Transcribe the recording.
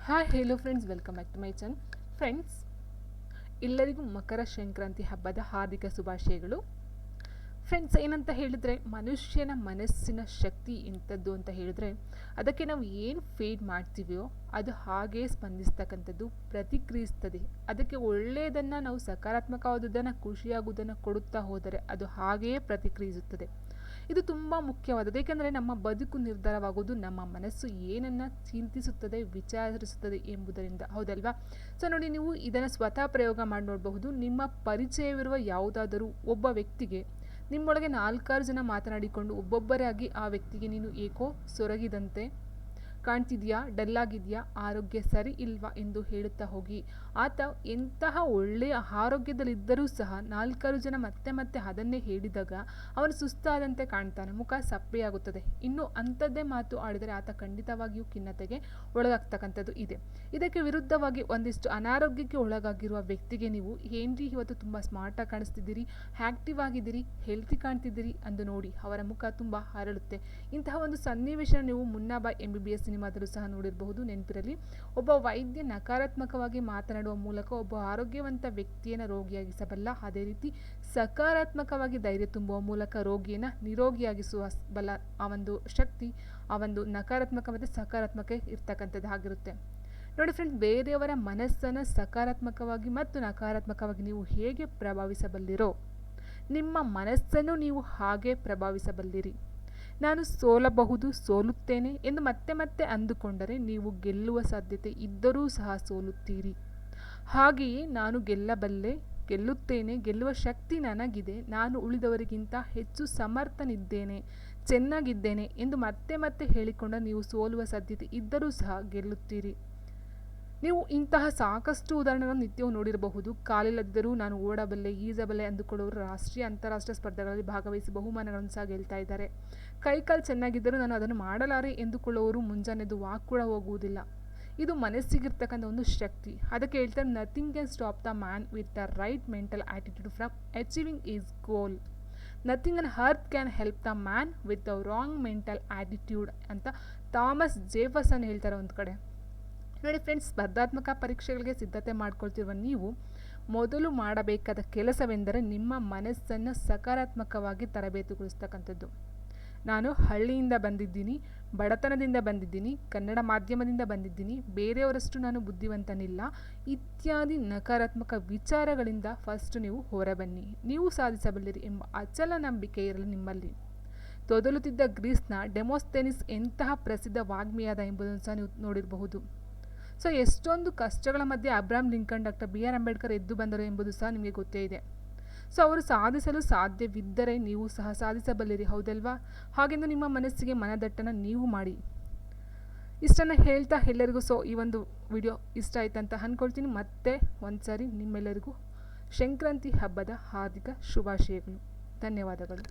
Hi hello friends, welcome back to my channel. Friends, ಎಲ್ಲರಿಗೂ ಮಕರ ಸಂಕ್ರಾಂತಿ ಹಬ್ಬದ ಹಾರ್ದಿಕ ಶುಭಾಶಯಗಳು. ಫ್ರೆಂಡ್ಸ್, ಏನಂತ ಹೇಳಿದರೆ, ಮನುಷ್ಯನ ಮನಸ್ಸಿನ ಶಕ್ತಿ ಎಂಥದ್ದು ಅಂತ ಹೇಳಿದ್ರೆ, ಅದಕ್ಕೆ ನಾವು ಏನು ಫೀಡ್ ಮಾಡ್ತೀವೋ ಅದು ಹಾಗೇ ಸ್ಪಂದಿಸ್ತಕ್ಕಂಥದ್ದು, ಪ್ರತಿಕ್ರಿಯಿಸ್ತದೆ. ಅದಕ್ಕೆ ಒಳ್ಳೆಯದನ್ನು ನಾವು ಸಕಾರಾತ್ಮಕವಾದದ್ದನ್ನು, ಖುಷಿಯಾಗುವುದನ್ನು ಕೊಡುತ್ತಾ ಹೋದರೆ ಅದು ಹಾಗೆಯೇ ಪ್ರತಿಕ್ರಿಯಿಸುತ್ತದೆ. ಇದು ತುಂಬ ಮುಖ್ಯವಾದದ್ದು. ಏಕೆಂದರೆ ನಮ್ಮ ಬದುಕು ನಿರ್ಧಾರವಾಗುವುದು ನಮ್ಮ ಮನಸ್ಸು ಏನನ್ನು ಚಿಂತಿಸುತ್ತದೆ, ವಿಚಾರಿಸುತ್ತದೆ ಎಂಬುದರಿಂದ, ಹೌದಲ್ವಾ? ಸೊ ನೋಡಿ, ನೀವು ಇದನ್ನು ಸ್ವತಃ ಪ್ರಯೋಗ ಮಾಡಿ ನೋಡಬಹುದು. ನಿಮ್ಮ ಪರಿಚಯವಿರುವ ಯಾವುದಾದರೂ ಒಬ್ಬ ವ್ಯಕ್ತಿಗೆ ನಿಮ್ಮೊಳಗೆ 4-6 ಜನ ಮಾತನಾಡಿಕೊಂಡು ಒಬ್ಬೊಬ್ಬರಾಗಿ ಆ ವ್ಯಕ್ತಿಗೆ ನೀನು ಏಕೋ ಸೊರಗಿದಂತೆ ಕಾಣ್ತಿದೆಯಾ, ಡಲ್ಲಾಗಿದೆಯಾ, ಆರೋಗ್ಯ ಸರಿ ಇಲ್ವಾ ಎಂದು ಹೇಳುತ್ತಾ ಹೋಗಿ. ಆತ ಎಂತಹ ಒಳ್ಳೆಯ ಆರೋಗ್ಯದಲ್ಲಿದ್ದರೂ ಸಹ 4-6 ಜನ ಮತ್ತೆ ಮತ್ತೆ ಅದನ್ನೇ ಹೇಳಿದಾಗ ಅವನು ಸುಸ್ತಾದಂತೆ ಕಾಣ್ತಾನೆ, ಮುಖ ಸಪ್ಪೆಯಾಗುತ್ತದೆ. ಇನ್ನು ಅಂಥದ್ದೇ ಮಾತು ಆಡಿದರೆ ಆತ ಖಂಡಿತವಾಗಿಯೂ ಖಿನ್ನತೆಗೆ ಒಳಗಾಗ್ತಕ್ಕಂಥದ್ದು ಇದೆ. ಇದಕ್ಕೆ ವಿರುದ್ಧವಾಗಿ ಒಂದಿಷ್ಟು ಅನಾರೋಗ್ಯಕ್ಕೆ ಒಳಗಾಗಿರುವ ವ್ಯಕ್ತಿಗೆ ನೀವು ಏನ್ರಿ ಇವತ್ತು ತುಂಬ ಸ್ಮಾರ್ಟಾಗಿ ಕಾಣಿಸ್ತಿದ್ದೀರಿ, ಆ್ಯಕ್ಟಿವ್ ಆಗಿದ್ದೀರಿ, ಹೆಲ್ತಿ ಕಾಣ್ತಿದ್ದೀರಿ ಅಂದು ನೋಡಿ ಅವರ ಮುಖ ತುಂಬ ಹರಳುತ್ತೆ. ಇಂತಹ ಒಂದು ಸನ್ನಿವೇಶ ನೀವು ಮುನ್ನಾಬಾಯ್ MBBS ಸಿನಿಮಾದಲ್ಲೂ ಸಹ ನೋಡಿರಬಹುದು. ನೆನಪಿರಲಿ, ಒಬ್ಬ ವೈದ್ಯ ನಕಾರಾತ್ಮಕವಾಗಿ ಮಾತನಾಡುವ ಮೂಲಕ ಒಬ್ಬ ಆರೋಗ್ಯವಂತ ವ್ಯಕ್ತಿಯನ್ನು ರೋಗಿಯಾಗಿಸಬಲ್ಲ. ಅದೇ ರೀತಿ ಸಕಾರಾತ್ಮಕವಾಗಿ ಧೈರ್ಯ ತುಂಬುವ ಮೂಲಕ ರೋಗಿಯನ್ನು ನಿರೋಗಿಯಾಗಿಸುವ ಬಲ್ಲ. ಆ ಒಂದು ಶಕ್ತಿ, ಆ ಒಂದು ನಕಾರಾತ್ಮಕ ಮತ್ತು ಸಕಾರಾತ್ಮಕ ಇರ್ತಕ್ಕಂಥದ್ದಾಗಿರುತ್ತೆ. ನೋಡಿ ಫ್ರೆಂಡ್ಸ್, ಬೇರೆಯವರ ಮನಸ್ಸನ್ನು ಸಕಾರಾತ್ಮಕವಾಗಿ ಮತ್ತು ನಕಾರಾತ್ಮಕವಾಗಿ ನೀವು ಹೇಗೆ ಪ್ರಭಾವಿಸಬಲ್ಲಿರೋ, ನಿಮ್ಮ ಮನಸ್ಸನ್ನು ನೀವು ಹಾಗೆ ಪ್ರಭಾವಿಸಬಲ್ಲಿರಿ. ನಾನು ಸೋಲಬಹುದು, ಸೋಲುತ್ತೇನೆ ಎಂದು ಮತ್ತೆ ಮತ್ತೆ ಅಂದುಕೊಂಡರೆ ನೀವು ಗೆಲ್ಲುವ ಸಾಧ್ಯತೆ ಇದ್ದರೂ ಸಹ ಸೋಲುತ್ತೀರಿ. ಹಾಗೆಯೇ ನಾನು ಗೆಲ್ಲಬಲ್ಲೆ, ಗೆಲ್ಲುತ್ತೇನೆ, ಗೆಲ್ಲುವ ಶಕ್ತಿ ನನಗಿದೆ, ನಾನು ಉಳಿದವರಿಗಿಂತ ಹೆಚ್ಚು ಸಮರ್ಥನಿದ್ದೇನೆ, ಚೆನ್ನಾಗಿದ್ದೇನೆ ಎಂದು ಮತ್ತೆ ಮತ್ತೆ ಹೇಳಿಕೊಂಡ ನೀವು ಸೋಲುವ ಸಾಧ್ಯತೆ ಇದ್ದರೂ ಸಹ ಗೆಲ್ಲುತ್ತೀರಿ. ನೀವು ಇಂತಹ ಸಾಕಷ್ಟು ಉದಾಹರಣೆಗಳನ್ನು ನಿತ್ಯವೂ ನೋಡಿರಬಹುದು. ಕಾಲಿಲ್ಲದಿದ್ದರೂ ನಾನು ಓಡಬಲ್ಲೆ, ಈಜಬಲ್ಲೆ ಅಂದುಕೊಳ್ಳೋರು ರಾಷ್ಟ್ರೀಯ ಅಂತಾರಾಷ್ಟ್ರೀಯ ಸ್ಪರ್ಧೆಗಳಲ್ಲಿ ಭಾಗವಹಿಸಿ ಬಹುಮಾನಗಳನ್ನು ಸಹ ಗೆಲ್ತಾ ಇದ್ದಾರೆ. ಕೈಕಾಲು ಚೆನ್ನಾಗಿದ್ದರೂ ನಾನು ಅದನ್ನು ಮಾಡಲಾರೆ ಎಂದುಕೊಳ್ಳುವವರು ಮುಂಜಾನೆದು ವಾಕ್ ಕೂಡ ಹೋಗುವುದಿಲ್ಲ. ಇದು ಮನಸ್ಸಿಗಿರ್ತಕ್ಕಂಥ ಒಂದು ಶಕ್ತಿ. ಅದಕ್ಕೆ ಹೇಳ್ತಾರೆ, nothing can stop the man with the right mental attitude from achieving his goal. Nothing on earth can help the man with the wrong mental attitude ಅಂತ ಥಾಮಸ್ ಜೆಫರ್ಸನ್ ಹೇಳ್ತಾರೆ ಒಂದು ಕಡೆ. ನೋಡಿ ಫ್ರೆಂಡ್ಸ್, ಸ್ಪರ್ಧಾತ್ಮಕ ಪರೀಕ್ಷೆಗಳಿಗೆ ಸಿದ್ಧತೆ ಮಾಡ್ಕೊಳ್ತಿರುವ ನೀವು ಮೊದಲು ಮಾಡಬೇಕಾದ ಕೆಲಸವೆಂದರೆ ನಿಮ್ಮ ಮನಸ್ಸನ್ನು ಸಕಾರಾತ್ಮಕವಾಗಿ ತರಬೇತುಗೊಳಿಸ್ತಕ್ಕಂಥದ್ದು. ನಾನು ಹಳ್ಳಿಯಿಂದ ಬಂದಿದ್ದೀನಿ, ಬಡತನದಿಂದ ಬಂದಿದ್ದೀನಿ, ಕನ್ನಡ ಮಾಧ್ಯಮದಿಂದ ಬಂದಿದ್ದೀನಿ, ಬೇರೆಯವರಷ್ಟು ನಾನು ಬುದ್ಧಿವಂತನಿಲ್ಲ ಇತ್ಯಾದಿ ನಕಾರಾತ್ಮಕ ವಿಚಾರಗಳಿಂದ ಫಸ್ಟ್ ನೀವು ಹೊರಬನ್ನಿ. ನೀವು ಸಾಧಿಸಬಲ್ಲಿರಿ ಎಂಬ ಅಚಲ ನಂಬಿಕೆ ಇರಲಿ ನಿಮ್ಮಲ್ಲಿ. ತೊದಲುತ್ತಿದ್ದ ಗ್ರೀಸ್ನ ಡೆಮೋಸ್ಥೆನಿಸ್ ಎಂತಹ ಪ್ರಸಿದ್ಧ ವಾಗ್ಮಿಯಾದ ಎಂಬುದನ್ನು ಸಹ ನೀವು ನೋಡಿರಬಹುದು. ಸೊ ಎಷ್ಟೊಂದು ಕಷ್ಟಗಳ ಮಧ್ಯೆ Abraham Lincoln, doctor BR Ambedkar ಎದ್ದು ಬಂದರು ಎಂಬುದು ಸಹ ನಿಮಗೆ ಗೊತ್ತೇ ಇದೆ. ಸೊ ಅವರು ಸಾಧಿಸಲು ಸಾಧ್ಯವಿದ್ದರೆ ನೀವು ಸಹ ಸಾಧಿಸಬಲ್ಲಿರಿ, ಹೌದಲ್ವಾ? ಹಾಗೆಂದು ನಿಮ್ಮ ಮನಸ್ಸಿಗೆ ಮನದಟ್ಟನ್ನು ನೀವು ಮಾಡಿ. ಇಷ್ಟನ್ನು ಹೇಳ್ತಾ ಎಲ್ಲರಿಗೂ ಈ ಒಂದು ವಿಡಿಯೋ ಇಷ್ಟ ಆಯ್ತಂತ ಅಂದ್ಕೊಳ್ತೀನಿ. ಮತ್ತೆ ಒಂದು ಸಾರಿ ನಿಮ್ಮೆಲ್ಲರಿಗೂ ಸಂಕ್ರಾಂತಿ ಹಬ್ಬದ ಹಾರ್ದಿಕ ಶುಭಾಶಯಗಳು. ಧನ್ಯವಾದಗಳು.